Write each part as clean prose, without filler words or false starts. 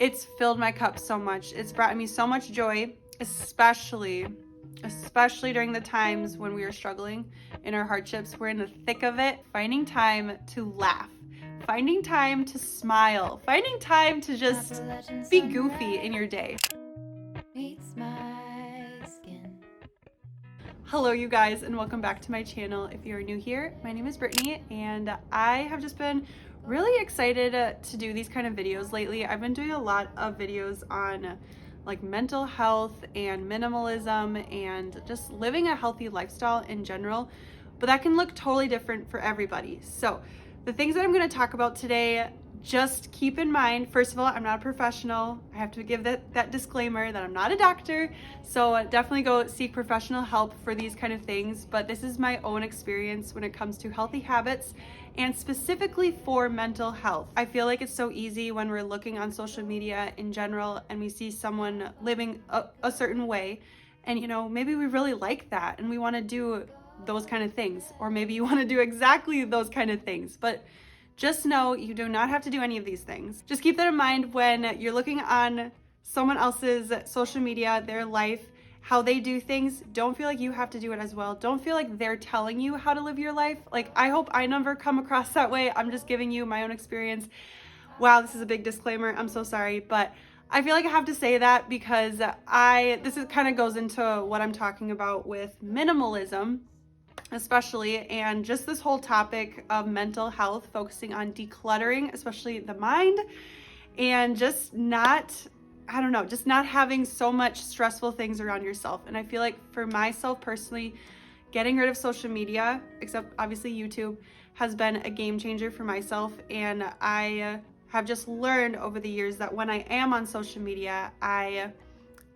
It's filled my cup so much. It's brought me so much joy, especially during the times when we are struggling in our hardships. We're in the thick of it, finding time to laugh, finding time to smile, finding time to just be goofy in your day. Hello you guys, and welcome back to my channel. If you're new here, my name is Brittany, and I have just been really excited to do these kind of videos lately. I've been doing a lot of videos on like mental health and minimalism and just living a healthy lifestyle in general, but that can look totally different for everybody. So the things that I'm going to talk about today, just keep in mind, first of all, I'm not a professional. I have to give that disclaimer that I'm not a doctor. So definitely go seek professional help for these kind of things. But this is my own experience when it comes to healthy habits and specifically for mental health. I feel like it's so easy when we're looking on social media in general and we see someone living a certain way. And, you know, maybe we really like that and we want to do those kind of things. Or maybe you want to do exactly those kind of things. But just know you do not have to do any of these things. Just keep that in mind when you're looking on someone else's social media, their life, how they do things. Don't feel like you have to do it as well. Don't feel like they're telling you how to live your life. Like, I hope I never come across that way. I'm just giving you my own experience. Wow, this is a big disclaimer. I'm so sorry, but I feel like I have to say that because this kind of goes into what I'm talking about with minimalism, especially, and just this whole topic of mental health, focusing on decluttering, especially the mind, and just not having so much stressful things around yourself. And I feel like for myself personally, getting rid of social media, except obviously YouTube, has been a game changer for myself. And I have just learned over the years that when I am on social media, I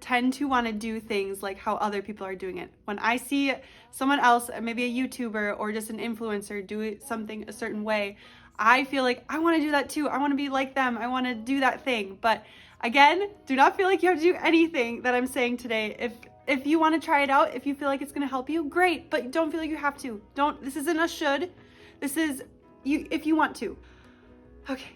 tend to want to do things like how other people are doing it. When I see someone else, maybe a YouTuber or just an influencer, do something a certain way, I feel like I want to do that too. I want to be like them. I want to do that thing. But again, do not feel like you have to do anything that I'm saying today. If you want to try it out, if you feel like it's going to help you, great, but don't feel like you have to. This isn't a should. This is you if you want to. Okay.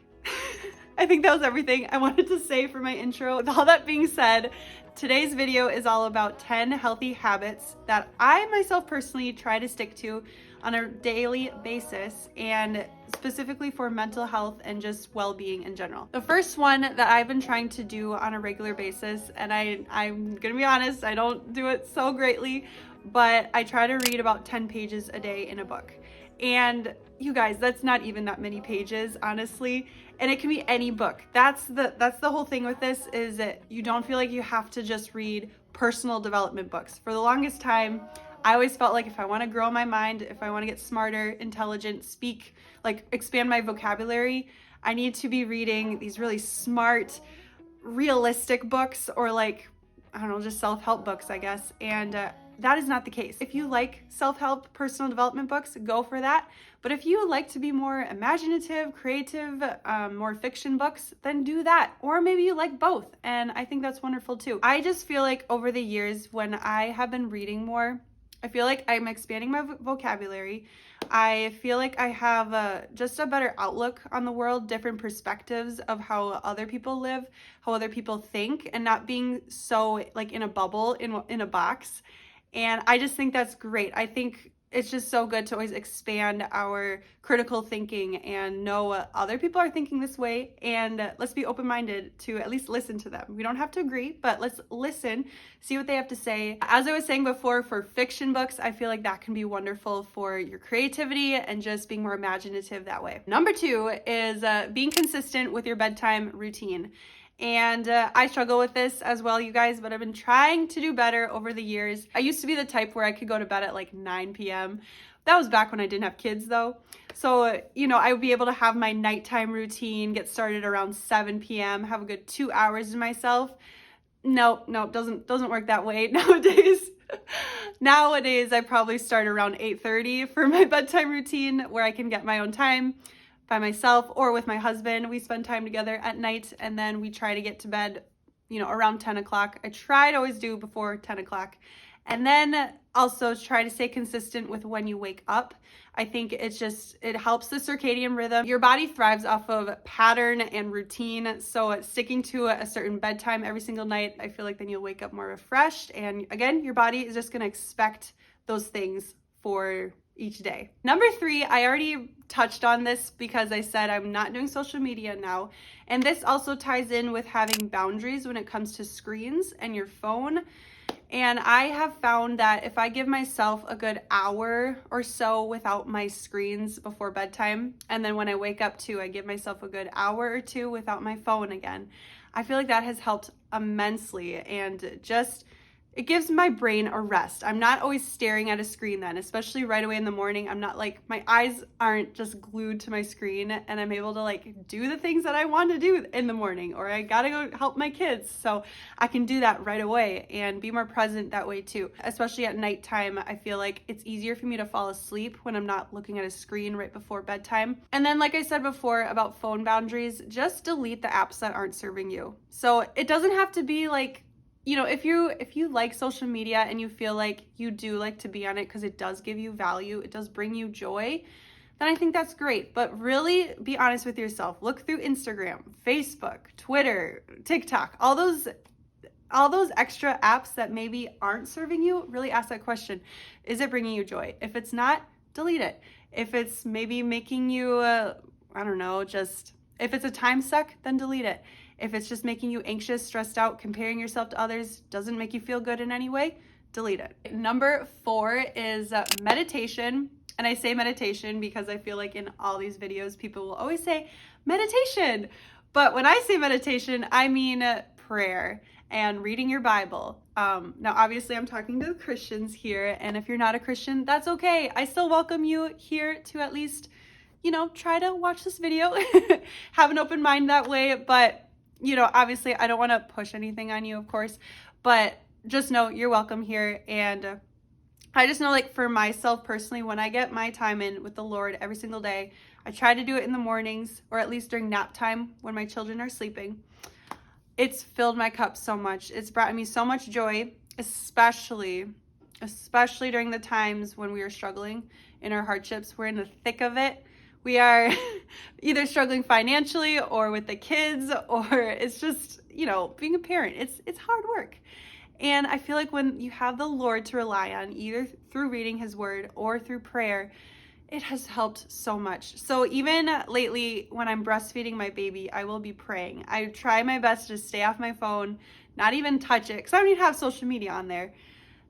I think that was everything I wanted to say for my intro. With all that being said, today's video is all about 10 healthy habits that I myself personally try to stick to on a daily basis, and specifically for mental health and just well-being in general. The first one that I've been trying to do on a regular basis, and I'm gonna be honest, I don't do it so greatly, but I try to read about 10 pages a day in a book. And you guys, that's not even that many pages, honestly. And it can be any book. That's the whole thing with this, is that you don't feel like you have to just read personal development books. For the longest time, I always felt like if I want to grow my mind, if I want to get smarter, intelligent, speak, like expand my vocabulary, I need to be reading these really smart, realistic books, or like, I don't know, just self-help books, I guess. And that is not the case. If you like self-help, personal development books, go for that. But if you like to be more imaginative, creative, more fiction books, then do that. Or maybe you like both, and I think that's wonderful too. I just feel like over the years when I have been reading more, I feel like I'm expanding my vocabulary. I feel like I have just a better outlook on the world, different perspectives of how other people live, how other people think, and not being so like in a bubble, in a box. And I just think that's great. I think it's just so good to always expand our critical thinking and know other people are thinking this way. And let's be open-minded to at least listen to them. We don't have to agree, but let's listen, see what they have to say. As I was saying before, for fiction books, I feel like that can be wonderful for your creativity and just being more imaginative that way. Number 2 is being consistent with your bedtime routine. And I struggle with this as well, you guys, but I've been trying to do better over the years. I used to be the type where I could go to bed at like 9 p.m. That was back when I didn't have kids though. So, you know, I would be able to have my nighttime routine, get started around 7 p.m., have a good 2 hours to myself. Nope, doesn't work that way nowadays. Nowadays, I probably start around 8:30 for my bedtime routine, where I can get my own time by myself or with my husband. We spend time together at night, and then we try to get to bed, you know, around 10 o'clock. I try to always do before 10 o'clock. And then also try to stay consistent with when you wake up. I think it helps the circadian rhythm. Your body thrives off of pattern and routine. So sticking to a certain bedtime every single night, I feel like then you'll wake up more refreshed. And again, your body is just going to expect those things for each day. Number 3, I already touched on this because I said I'm not doing social media now. And this also ties in with having boundaries when it comes to screens and your phone. And I have found that if I give myself a good hour or so without my screens before bedtime, and then when I wake up too, I give myself a good hour or two without my phone again, I feel like that has helped immensely, and just it gives my brain a rest. I'm not always staring at a screen then, especially right away in the morning. I'm not like, my eyes aren't just glued to my screen, and I'm able to like do the things that I want to do in the morning, or I gotta go help my kids. So I can do that right away and be more present that way too. Especially at nighttime, I feel like it's easier for me to fall asleep when I'm not looking at a screen right before bedtime. And then like I said before about phone boundaries, just delete the apps that aren't serving you. So it doesn't have to be like, you know, if you like social media and you feel like you do like to be on it because it does give you value, it does bring you joy, then I think that's great. But really be honest with yourself. Look through Instagram, Facebook, Twitter, TikTok, all those extra apps that maybe aren't serving you. Really ask that question. Is it bringing you joy? If it's not, delete it. If it's maybe making you, I don't know, just if it's a time suck, then delete it. If it's just making you anxious, stressed out, comparing yourself to others, doesn't make you feel good in any way, delete it. Number 4 is meditation. And I say meditation because I feel like in all these videos, people will always say meditation. But when I say meditation, I mean prayer and reading your Bible. Now, obviously, I'm talking to Christians here. And if you're not a Christian, that's okay. I still welcome you here to at least, you know, try to watch this video, have an open mind that way. But you know, obviously I don't want to push anything on you, of course, but just know you're welcome here. And I just know, like, for myself personally, when I get my time in with the Lord every single day, I try to do it in the mornings, or at least during nap time when my children are sleeping. It's filled my cup so much. It's brought me so much joy, especially during the times when we are struggling in our hardships. We're in the thick of it. We are either struggling financially or with the kids, or it's just, you know, being a parent. It's hard work. And I feel like when you have the Lord to rely on, either through reading his word or through prayer, it has helped so much. So even lately when I'm breastfeeding my baby, I will be praying. I try my best to stay off my phone, not even touch it, because I don't even have social media on there.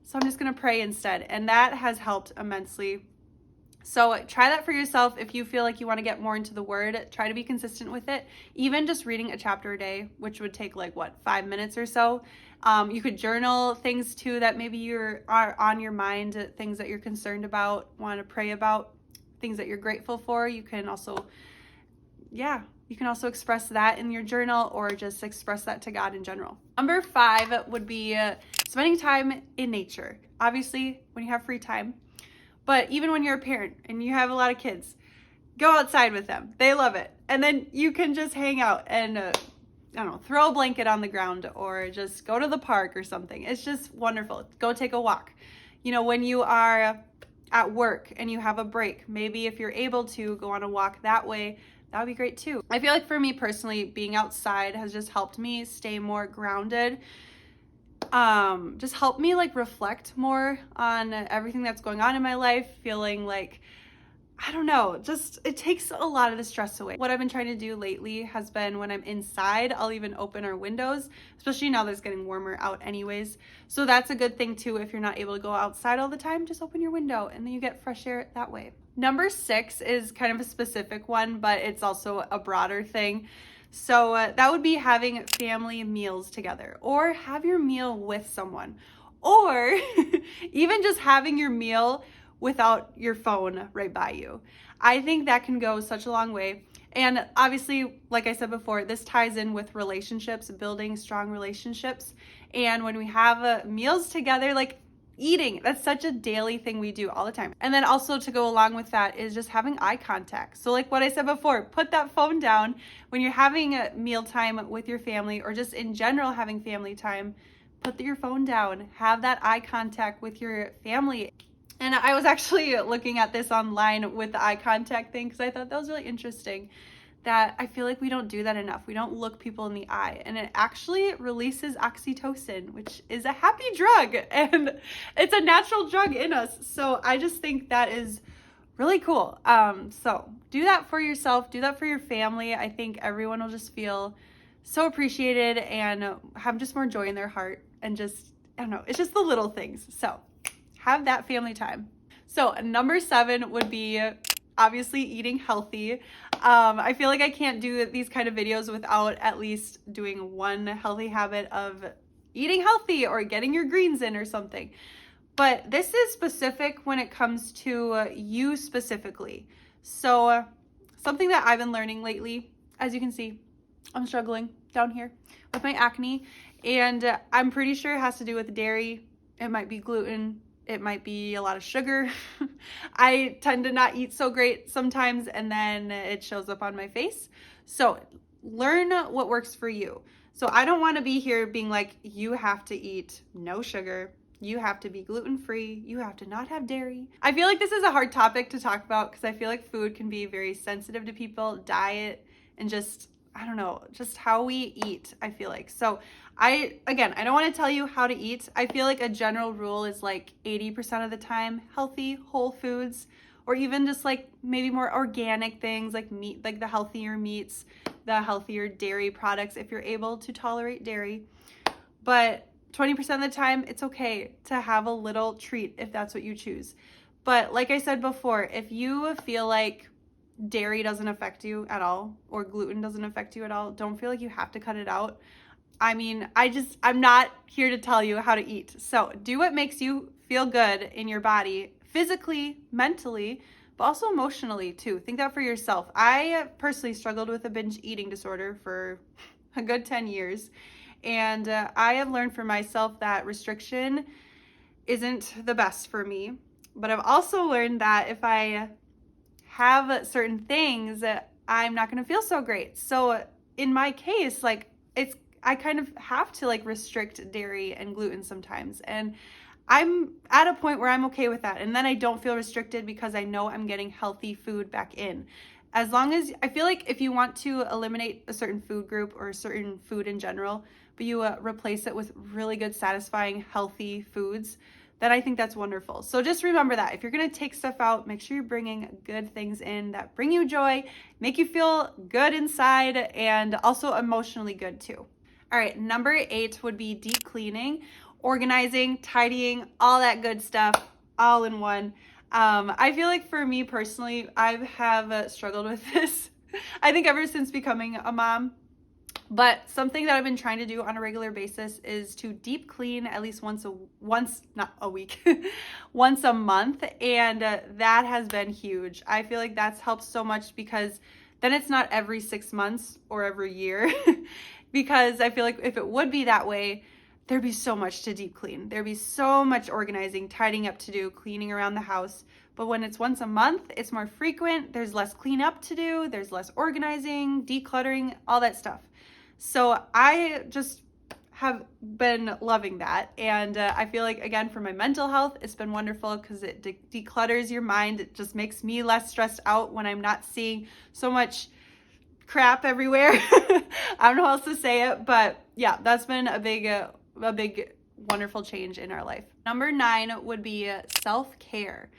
So I'm just going to pray instead. And that has helped immensely. So try that for yourself. If you feel like you want to get more into the word, try to be consistent with it. Even just reading a chapter a day, which would take like 5 minutes or so. You could journal things too that maybe are on your mind, things that you're concerned about, want to pray about, things that you're grateful for. You can also express that in your journal, or just express that to God in general. Number 5 would be spending time in nature. Obviously, when you have free time. But even when you're a parent and you have a lot of kids, go outside with them. They love it. And then you can just hang out and, throw a blanket on the ground, or just go to the park or something. It's just wonderful. Go take a walk. You know, when you are at work and you have a break, maybe if you're able to go on a walk that way, that would be great too. I feel like for me personally, being outside has just helped me stay more grounded. Just help me like reflect more on everything that's going on in my life, feeling like, I don't know, just it takes a lot of the stress away. What I've been trying to do lately has been when I'm inside, I'll even open our windows, especially now that it's getting warmer out anyways. So that's a good thing too. If you're not able to go outside all the time, just open your window and then you get fresh air that way. Number 6 is kind of a specific one, but it's also a broader thing. So that would be having family meals together, or have your meal with someone, or even just having your meal without your phone right by you. I think that can go such a long way. And obviously, like I said before, this ties in with relationships, building strong relationships. And when we have meals together, like eating, that's such a daily thing we do all the time. And then also to go along with that is just having eye contact. So like what I said before, put that phone down when you're having a meal time with your family, or just in general having family time. put your phone down, have that eye contact with your family. And I was actually looking at this online with the eye contact thing because I thought that was really interesting, that I feel like we don't do that enough. We don't look people in the eye, and it actually releases oxytocin, which is a happy drug, and it's a natural drug in us. So I just think that is really cool. So do that for yourself, do that for your family. I think everyone will just feel so appreciated and have just more joy in their heart, and just, I don't know, it's just the little things. So have that family time. So number 7 would be obviously eating healthy. I feel like I can't do these kind of videos without at least doing one healthy habit of eating healthy or getting your greens in or something. But this is specific when it comes to you specifically. So something that I've been learning lately, as you can see, I'm struggling down here with my acne, and I'm pretty sure it has to do with dairy. It might be gluten. It might be a lot of sugar. I tend to not eat so great sometimes, and then it shows up on my face. So learn what works for you. So I don't want to be here being like, you have to eat no sugar, you have to be gluten-free, you have to not have dairy. I feel like this is a hard topic to talk about because I feel like food can be very sensitive to people, diet, and just, I don't know, just how we eat, I feel like. So I don't want to tell you how to eat. I feel like a general rule is like 80% of the time healthy, whole foods, or even just like maybe more organic things like meat, like the healthier meats, the healthier dairy products if you're able to tolerate dairy. But 20% of the time, it's okay to have a little treat if that's what you choose. But like I said before, if you feel like dairy doesn't affect you at all or gluten doesn't affect you at all, don't feel like you have to cut it out. I mean, I'm not here to tell you how to eat. So do what makes you feel good in your body, physically, mentally, but also emotionally too. Think that for yourself. I personally struggled with a binge eating disorder for a good 10 years. And I have learned for myself that restriction isn't the best for me. But I've also learned that if I have certain things, I'm not going to feel so great. So in my case, like I kind of have to like restrict dairy and gluten sometimes. And I'm at a point where I'm okay with that. And then I don't feel restricted because I know I'm getting healthy food back in. As long as, I feel like if you want to eliminate a certain food group or a certain food in general, but you replace it with really good, satisfying, healthy foods, then I think that's wonderful. So just remember that if you're going to take stuff out, make sure you're bringing good things in that bring you joy, make you feel good inside, and also emotionally good too. All right, number 8 would be deep cleaning, organizing, tidying, all that good stuff, all in one. I feel like for me personally, I have struggled with this, I think ever since becoming a mom. But something that I've been trying to do on a regular basis is to deep clean at least once not a week, once a month. And that has been huge. I feel like that's helped so much because then it's not every 6 months or every year. Because I feel like if it would be that way, there'd be so much to deep clean. There'd be so much organizing, tidying up to do, cleaning around the house. But when it's once a month, it's more frequent. There's less cleanup to do. There's less organizing, decluttering, all that stuff. So I just have been loving that. And I feel like, again, for my mental health, it's been wonderful because it declutters your mind. It just makes me less stressed out when I'm not seeing so much crap everywhere. I don't know how else to say it, but yeah, that's been a big, wonderful change in our life. Number 9 would be self-care.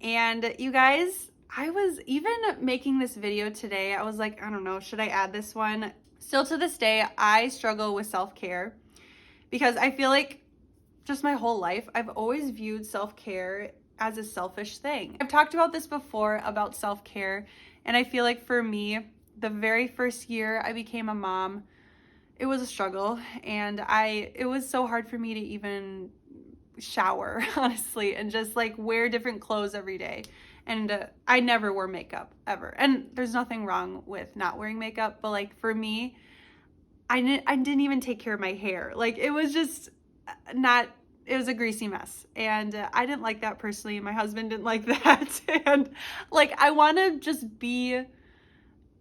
And you guys, I was even making this video today. I was like, I don't know, should I add this one? Still to this day, I struggle with self-care because I feel like just my whole life, I've always viewed self-care as a selfish thing. I've talked about this before about self-care, and I feel like for me, the very first year I became a mom, it was a struggle, and it was so hard for me to even shower, honestly, and just like wear different clothes every day. And I never wore makeup ever. And there's nothing wrong with not wearing makeup, but like for me, I didn't even take care of my hair. Like it was just it was a greasy mess. And I didn't like that personally. My husband didn't like that. And like, I want to just be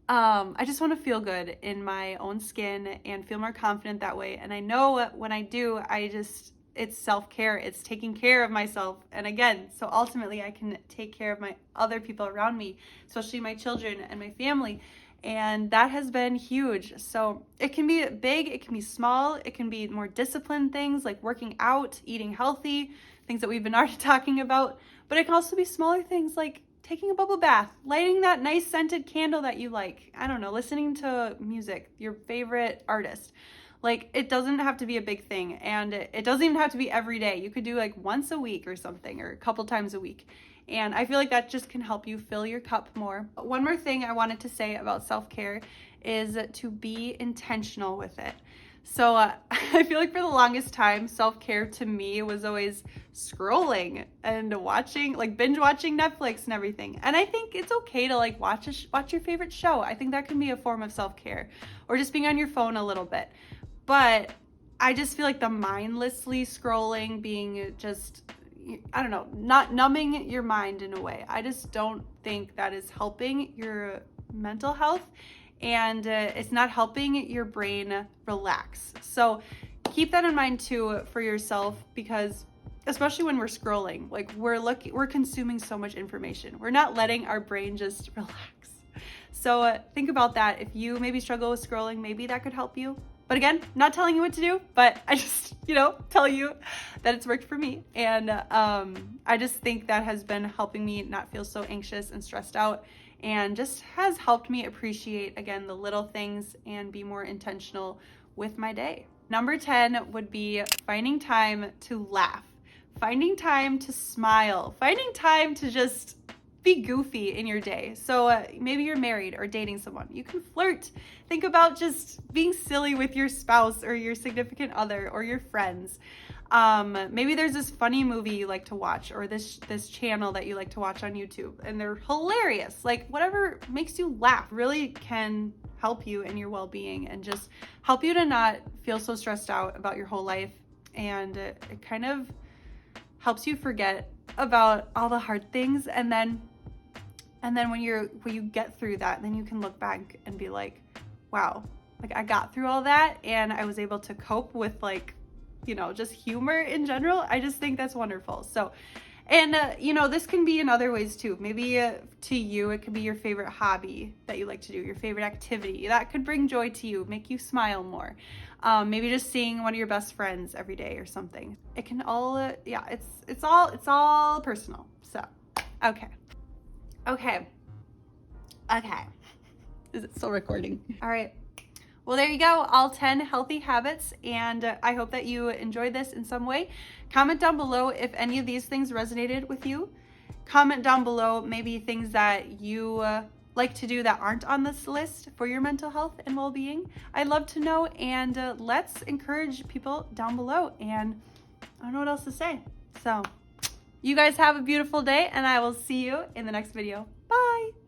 I just want to feel good in my own skin and feel more confident that way. And I know when I do, it's self-care, it's taking care of myself. And again, so ultimately I can take care of my other people around me, especially my children and my family. And that has been huge. So it can be big, it can be small, it can be more disciplined things like working out, eating healthy, things that we've been already talking about. But it can also be smaller things like taking a bubble bath, lighting that nice scented candle that you like, I don't know, listening to music, your favorite artist. Like, it doesn't have to be a big thing, and it doesn't even have to be every day. You could do like once a week or something, or a couple times a week. And I feel like that just can help you fill your cup more. One more thing I wanted to say about self-care is to be intentional with it. So I feel like for the longest time, self-care to me was always scrolling and watching, like binge watching Netflix and everything. And I think it's okay to like watch your favorite show. I think that can be a form of self-care, or just being on your phone a little bit. But I just feel like the mindlessly scrolling, being just, I don't know, not numbing your mind in a way. I just don't think that is helping your mental health, and it's not helping your brain relax. So keep that in mind too for yourself, because especially when we're scrolling, like we're consuming so much information. We're not letting our brain just relax. So think about that. If you maybe struggle with scrolling, maybe that could help you. But again, not telling you what to do, but I just, tell you that it's worked for me. And I just think that has been helping me not feel so anxious and stressed out, and just has helped me appreciate, again, the little things and be more intentional with my day. Number 10 would be finding time to laugh, finding time to smile, finding time to just be goofy in your day. So maybe you're married or dating someone. You can flirt. Think about just being silly with your spouse or your significant other or your friends. Maybe there's this funny movie you like to watch, or this channel that you like to watch on YouTube, and they're hilarious. Like, whatever makes you laugh really can help you in your well-being, and just help you to not feel so stressed out about your whole life. And it kind of helps you forget about all the hard things, and then when you get through that, then you can look back and be like, wow, like I got through all that and I was able to cope with just humor in general. I just think that's wonderful. So, and this can be in other ways too. Maybe to you, it could be your favorite hobby that you like to do, your favorite activity that could bring joy to you, make you smile more. Maybe just seeing one of your best friends every day or something. It can all, it's all personal. So, okay. Is it still recording? All right. Well, there you go, all 10 healthy habits, and I hope that you enjoyed this in some way. Comment down below if any of these things resonated with you. Comment down below maybe things that you like to do that aren't on this list for your mental health and well-being. I'd love to know, and let's encourage people down below, and I don't know what else to say. So, you guys have a beautiful day, and I will see you in the next video. Bye!